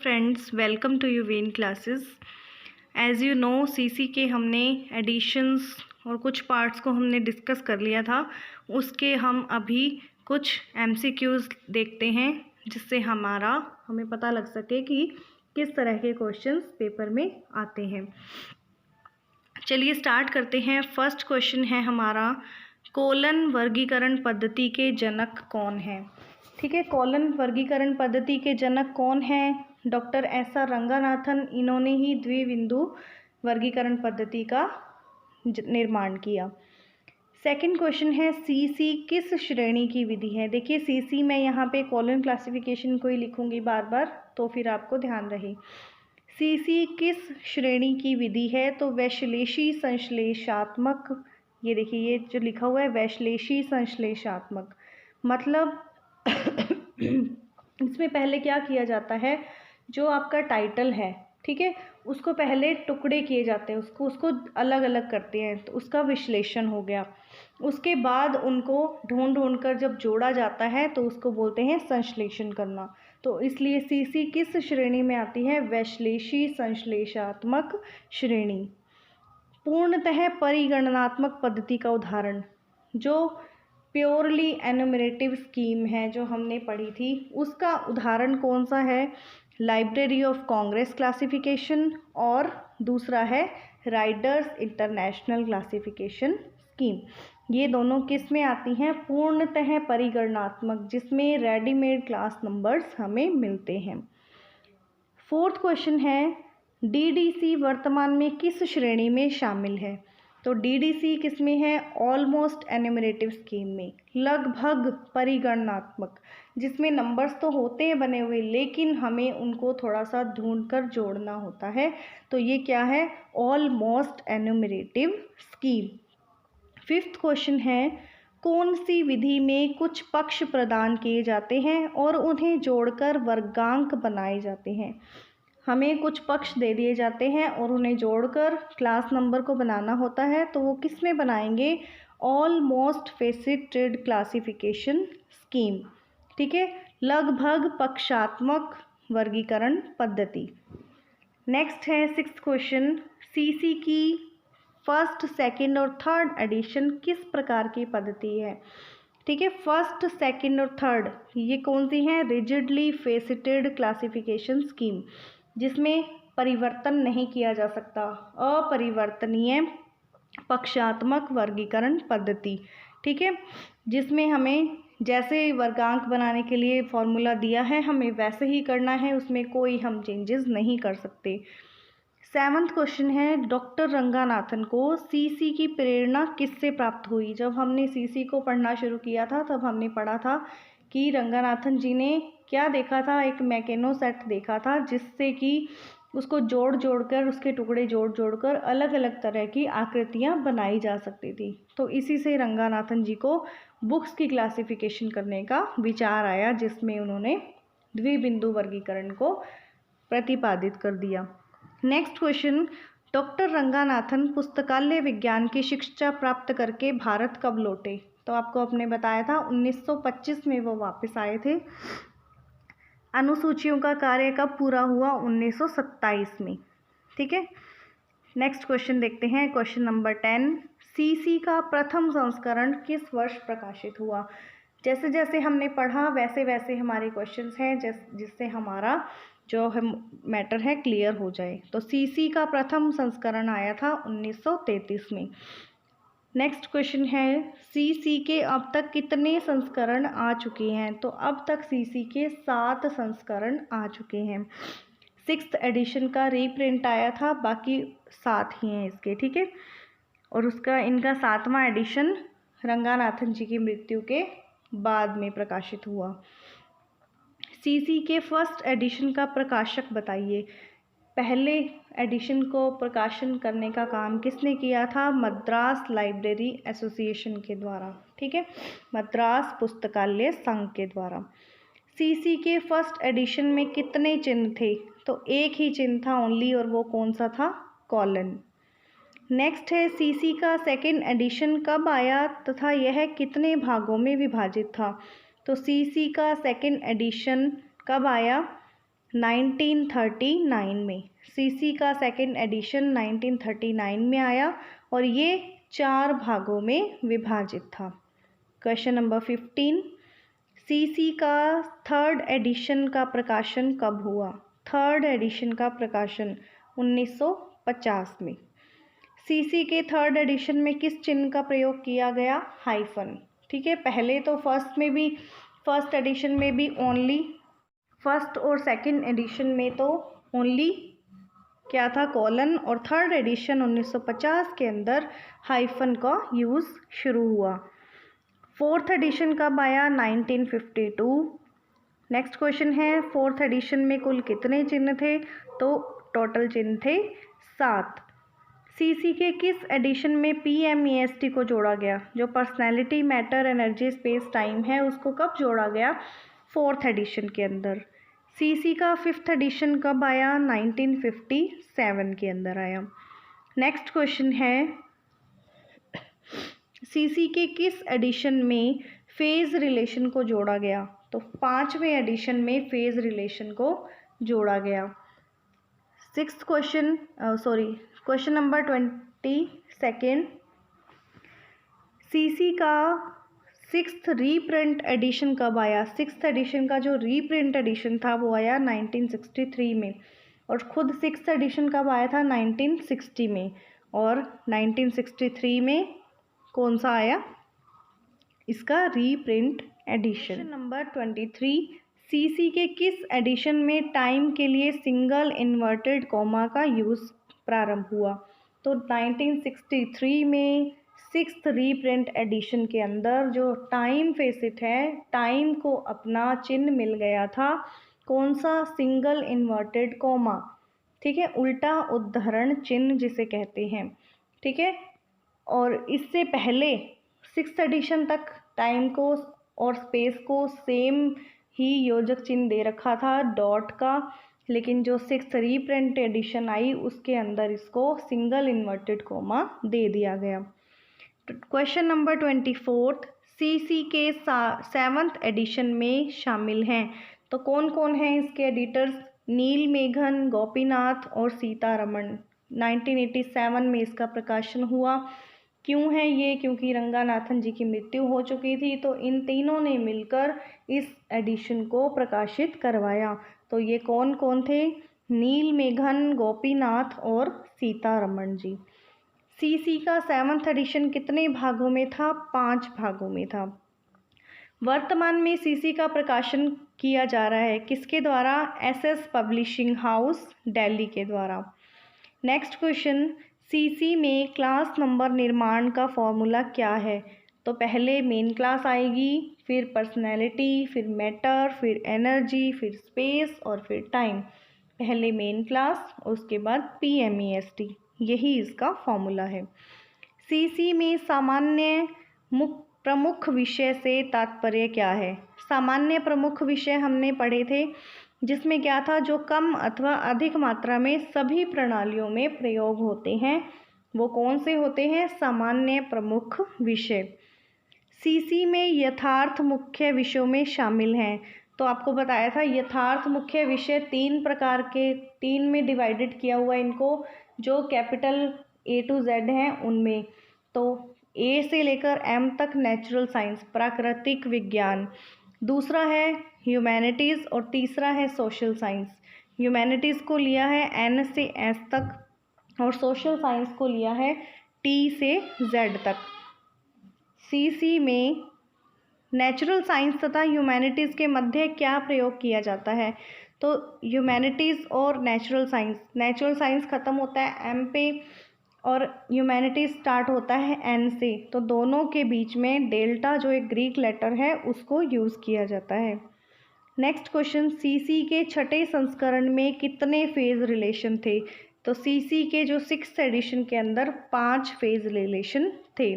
Friends, welcome to you win classes. As you know, CC के हमने editions और कुछ पार्ट्स को हमने डिस्कस कर लिया था। उसके हम अभी कुछ एमसीक्यूज़ देखते हैं जिससे हमें पता लग सके कि किस तरह के क्वेश्चंस पेपर में आते हैं। चलिए स्टार्ट करते हैं। फर्स्ट क्वेश्चन है हमारा, कोलन वर्गीकरण पद्धति के जनक कौन है। ठीक है, कोलन वर्गीकरण पद्धति के जनक कौन है? Doctor S R. रंगानाथन। इन्होंने ही द्विबिंदु वर्गीकरण पद्धति का निर्माण किया। सेकंड क्वेश्चन है, सीसी किस श्रेणी की विधि है। देखिए, सीसी मैं यहाँ पे कॉलन क्लासिफिकेशन को ही लिखूंगी बार बार, तो फिर आपको ध्यान रहे। सीसी किस श्रेणी की विधि है? तो वैश्लेषी संश्लेषात्मक। ये देखिए, ये जो लिखा हुआ है वैश्लेषी संश्लेषात्मक, मतलब इसमें पहले क्या किया जाता है, जो आपका टाइटल है, ठीक है, उसको पहले टुकड़े किए जाते हैं, उसको अलग अलग करते हैं, तो उसका विश्लेषण हो गया। उसके बाद उनको ढूंढ कर जब जोड़ा जाता है तो उसको बोलते हैं संश्लेषण करना। तो इसलिए सीसी किस श्रेणी में आती है? वैश्लेषी संश्लेषात्मक श्रेणी। पूर्णतः परिगणनात्मक पद्धति का उदाहरण, जो प्योरली एनुमरेटिव स्कीम है जो हमने पढ़ी थी, उसका उदाहरण कौन सा है? लाइब्रेरी ऑफ कांग्रेस क्लासिफिकेशन, और दूसरा है राइडर्स इंटरनेशनल क्लासिफिकेशन स्कीम। ये दोनों किस में आती हैं? पूर्णतः परिगणनात्मक, जिसमें रेडीमेड क्लास नंबर्स हमें मिलते हैं। फोर्थ क्वेश्चन है, डीडीसी वर्तमान में किस श्रेणी में शामिल है। तो डीडीसी किस में है? ऑलमोस्ट एन्यूमरेटिव स्कीम में, लगभग परिगणनात्मक, जिसमें नंबर्स तो होते हैं बने हुए, लेकिन हमें उनको थोड़ा सा ढूंढकर जोड़ना होता है। तो ये क्या है? Almost enumerative scheme. Fifth question है, कौन सी विधि में कुछ पक्ष प्रदान किए जाते हैं और उन्हें जोड़कर वर्गांक बनाए जाते हैं। हमें कुछ पक्ष दे दिए जाते हैं और उन्हें जोड़कर क्लास नंबर को बनाना होता है, तो वो किस में बनाएंगे? Almost faceted classification scheme. ठीक है, लगभग पक्षात्मक वर्गीकरण पद्धति। नेक्स्ट है सिक्स्थ क्वेश्चन, सीसी की फर्स्ट, सेकंड और थर्ड एडिशन किस प्रकार की पद्धति है। ठीक है, फर्स्ट, सेकंड और थर्ड ये कौन सी हैं? रिजिडली फेसिटेड क्लासिफिकेशन स्कीम, जिसमें परिवर्तन नहीं किया जा सकता, अपरिवर्तनीय पक्षात्मक वर्गीकरण पद्धति। ठीक है, जिसमें हमें जैसे वर्गांक बनाने के लिए फॉर्मूला दिया है हमें वैसे ही करना है, उसमें कोई हम चेंजेस नहीं कर सकते। सेवंथ क्वेश्चन है, डॉक्टर रंगानाथन को सीसी की प्रेरणा किससे प्राप्त हुई। जब हमने सीसी को पढ़ना शुरू किया था तब हमने पढ़ा था कि रंगानाथन जी ने क्या देखा था? एक मैकेनो सेट देखा था, जिससे कि उसको जोड़ कर, उसके टुकड़े जोड़ कर अलग अलग तरह की आकृतियां बनाई जा सकती थी। तो इसी से रंगानाथन जी को बुक्स की क्लासिफिकेशन करने का विचार आया, जिसमें उन्होंने द्विबिंदु वर्गीकरण को प्रतिपादित कर दिया। नेक्स्ट क्वेश्चन, डॉक्टर रंगानाथन पुस्तकालय विज्ञान की शिक्षा प्राप्त करके भारत कब लौटे। तो आपको आपने बताया था 1925 में वो वापस आए थे। अनुसूचियों का कार्य कब पूरा हुआ? 1927 में। ठीक है, नेक्स्ट क्वेश्चन देखते हैं, क्वेश्चन नंबर 10, सीसी का प्रथम संस्करण किस वर्ष प्रकाशित हुआ। जैसे जैसे हमने पढ़ा वैसे वैसे हमारे क्वेश्चंस हैं, जिससे हमारा जो मैटर है क्लियर हो जाए। तो सीसी का प्रथम संस्करण आया था 1933 में। नेक्स्ट क्वेश्चन है, सीसी के अब तक कितने संस्करण आ चुके हैं। तो अब तक सीसी के 7 संस्करण आ चुके हैं। 6th एडिशन का रीप्रिंट आया था, बाकी 7 ही हैं इसके। ठीक है, और इनका 7वां एडिशन रंगानाथन जी की मृत्यु के बाद में प्रकाशित हुआ। सीसी के फर्स्ट एडिशन का प्रकाशक बताइए। पहले एडिशन को प्रकाशन करने का काम किसने किया था? मद्रास लाइब्रेरी एसोसिएशन के द्वारा। ठीक है, मद्रास पुस्तकालय संघ के द्वारा। सीसी के फर्स्ट एडिशन में कितने चिन्ह थे? तो एक ही चिन्ह था ओनली, और वो कौन सा था? कॉलन। नेक्स्ट है, सीसी का सेकंड एडिशन कब आया तथा यह कितने भागों में विभाजित था। तो सीसी का सेकंड एडिशन कब आया? 1939 में। सीसी का सेकंड एडिशन 1939 में आया और ये 4 भागों में विभाजित था। क्वेश्चन नंबर 15, सीसी का थर्ड एडिशन का प्रकाशन कब हुआ? थर्ड एडिशन का प्रकाशन 1950 में। सीसी के थर्ड एडिशन में किस चिन्ह का प्रयोग किया गया? हाइफन। ठीक है, पहले तो फर्स्ट एडिशन में भी ओनली, फर्स्ट और सेकंड एडिशन में तो ओनली क्या था? कॉलन। और थर्ड एडिशन 1950 के अंदर हाइफन का यूज़ शुरू हुआ। फोर्थ एडिशन कब आया? 1952। नेक्स्ट क्वेश्चन है, फोर्थ एडिशन में कुल कितने चिन्ह थे? तो टोटल चिन्ह थे 7। सीसी के किस एडिशन में PMEST को जोड़ा गया? जो personality, matter, energy, space, time है, उसको कब जोड़ा गया? फोर्थ एडिशन के अंदर। सीसी का फिफ्थ एडिशन कब आया? 1957 के अंदर आया। नेक्स्ट क्वेश्चन है, सीसी के किस एडिशन में फेज रिलेशन को जोड़ा गया? तो 5वें एडिशन में फेज रिलेशन को जोड़ा गया। Sixth question, question number 22, CC का सिक्स्थ रीप्रिंट एडिशन कब आया? सिक्स्थ एडिशन का जो रीप्रिंट एडिशन था वो आया 1963 में। और खुद सिक्स्थ एडिशन कब आया था? 1960 में। और 1963 में कौन सा आया? इसका reprint edition. Question number 23, CC के किस एडिशन में टाइम के लिए सिंगल इन्वर्टेड कॉमा का यूज़ प्रारंभ हुआ? तो 1963 में सिक्स्थ रीप्रिंट एडिशन के अंदर जो टाइम फेसिट है, टाइम को अपना चिन्ह मिल गया था। कौन सा? Single inverted comma. ठीक है, उल्टा उद्धरण चिन्ह जिसे कहते हैं। ठीक है, और इससे पहले सिक्स्थ एडिशन तक टाइम को और स्पेस को सेम ही योजक चिन्ह दे रखा था, डॉट का। लेकिन जो सिक्स्थ रीप्रिंट एडिशन आई उसके अंदर इसको सिंगल इन्वर्टेड कॉमा दे दिया गया। क्वेश्चन नंबर 24, सीसी के 7th एडिशन में शामिल हैं। तो कौन कौन हैं इसके एडिटर्स? नील मेघन, गोपीनाथ और सीतारमण। 1987 में इसका प्रकाशन हुआ। क्यों है ये? क्योंकि रंगानाथन जी की मृत्यु हो चुकी थी, तो इन तीनों ने मिलकर इस एडिशन को प्रकाशित करवाया। तो ये कौन कौन थे? नील मेघन, गोपीनाथ और सीतारमण जी। सीसी का 7th एडिशन कितने भागों में था? 5 भागों में था। वर्तमान में सीसी का प्रकाशन किया जा रहा है किसके द्वारा? SS पब्लिशिंग हाउस, दिल्ली के द्वारा। नेक्स्ट क्वेश्चन, सीसी में क्लास नंबर निर्माण का फॉर्मूला क्या है? तो पहले मेन क्लास आएगी, फिर पर्सनैलिटी, फिर मैटर, फिर एनर्जी, फिर स्पेस और फिर टाइम। पहले मेन क्लास, उसके बाद PMEST, यही इसका फॉर्मूला है। सीसी में सामान्य प्रमुख विषय से तात्पर्य क्या है? सामान्य प्रमुख विषय हमने पढ़े थे, जिसमें क्या था? जो कम अथवा अधिक मात्रा में सभी प्रणालियों में प्रयोग होते हैं, वो कौन से होते हैं? सामान्य प्रमुख विषय। सीसी में यथार्थ मुख्य विषयों में शामिल हैं। तो आपको बताया था यथार्थ मुख्य विषय 3 प्रकार के, 3 में डिवाइडेड किया हुआ इनको, जो कैपिटल A to Z हैं उनमें। तो A से लेकर M तक नेचुरल साइंस, प्राकृतिक विज्ञान। दूसरा है ह्यूमैनिटीज़ और तीसरा है सोशल साइंस। ह्यूमैनिटीज़ को लिया है N से S तक और सोशल साइंस को लिया है T से Z तक। सीसी में नेचुरल साइंस तथा ह्यूमैनिटीज़ के मध्य क्या प्रयोग किया जाता है? तो ह्यूमैनिटीज़ और नेचुरल साइंस ख़त्म होता है M पे और ह्यूमैनिटीज़ स्टार्ट होता है N से। तो दोनों के बीच में डेल्टा, जो एक ग्रीक लेटर है, उसको यूज़ किया जाता है। नेक्स्ट क्वेश्चन, सीसी के 6ठे संस्करण में कितने फेज रिलेशन थे? तो सीसी के जो 6th एडिशन के अंदर 5 फेज रिलेशन थे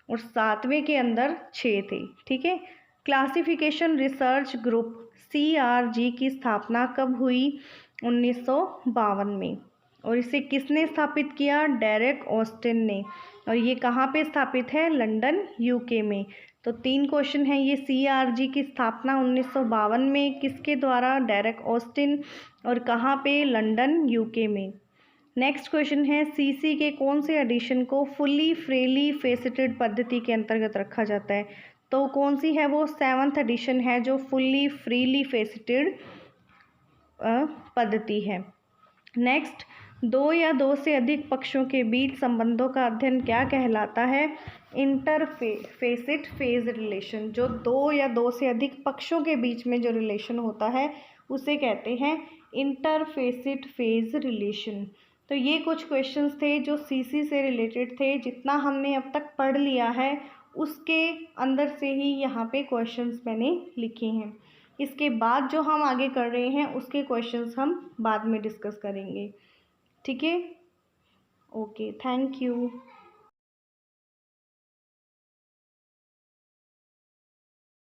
और 7वें के अंदर 6 थे। ठीक है। क्लासिफिकेशन रिसर्च ग्रुप CRG की स्थापना कब हुई? 1952 में। और इसे किसने स्थापित किया? डेरेक ऑस्टिन ने। और ये कहाँ पे स्थापित है? लंदन, UK में। तो 3 क्वेश्चन हैं ये। CRG की स्थापना 1952 में किसके द्वारा? Derek Austin. और कहाँ पे? लंदन, UK में। नेक्स्ट क्वेश्चन है CC के कौन से एडिशन को फुली फ्रीली फेसेटेड पद्धति के अंतर्गत रखा जाता है? तो कौन सी है वो? 7th एडिशन है जो फुली फ्रीली फेसेटेड पद्धति है। नेक्स्ट, दो या दो से अधिक पक्षों के बीच संबंधों का अध्ययन क्या कहलाता है? इंटरफेसिट फेज रिलेशन। जो दो या दो से अधिक पक्षों के बीच में जो रिलेशन होता है उसे कहते हैं इंटरफेसिट फेज रिलेशन। तो ये कुछ क्वेश्चंस थे जो CC से रिलेटेड थे। जितना हमने अब तक पढ़ लिया है उसके अंदर से ही यहाँ पे क्वेश्चंस मैंने लिखे हैं। इसके बाद जो हम आगे कर रहे हैं उसके क्वेश्चंस हम बाद में डिस्कस करेंगे। ठीक है, ओके, थैंक यू।